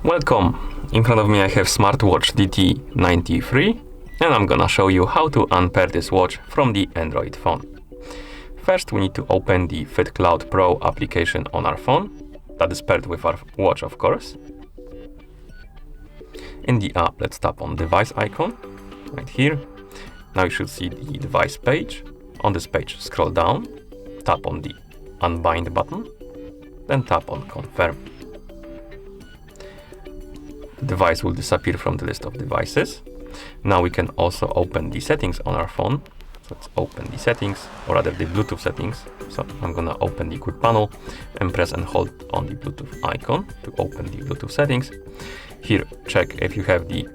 Welcome! In front of me I have Smartwatch DT93 and I'm gonna show you how to unpair this watch from the Android phone. First we need to open the FitCloud Pro application on our phone. That is paired with our watch, of course. In the app, let's tap on device icon right here. Now you should see the device page. On this page, scroll down, tap on the unbind button, then tap on confirm. The device will disappear from the list of devices. Now we can also open the settings on our phone. So let's open the settings, or rather the Bluetooth settings. So I'm gonna open the quick panel and press and hold on the Bluetooth icon to open the Bluetooth settings. Here, check if you have the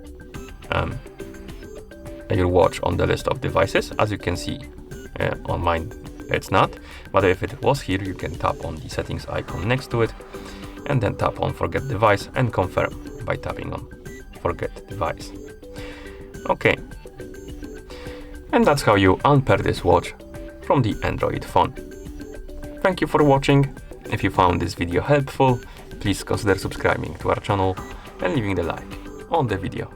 your watch on the list of devices. As you can see, on mine it's not, but if it was here, you can tap on the settings icon next to it and then tap on forget device and confirm by tapping on forget device. Okay, and that's how you unpair this watch from the Android phone. Thank you for watching. If you found this video helpful, please consider subscribing to our channel and leaving the like on the video.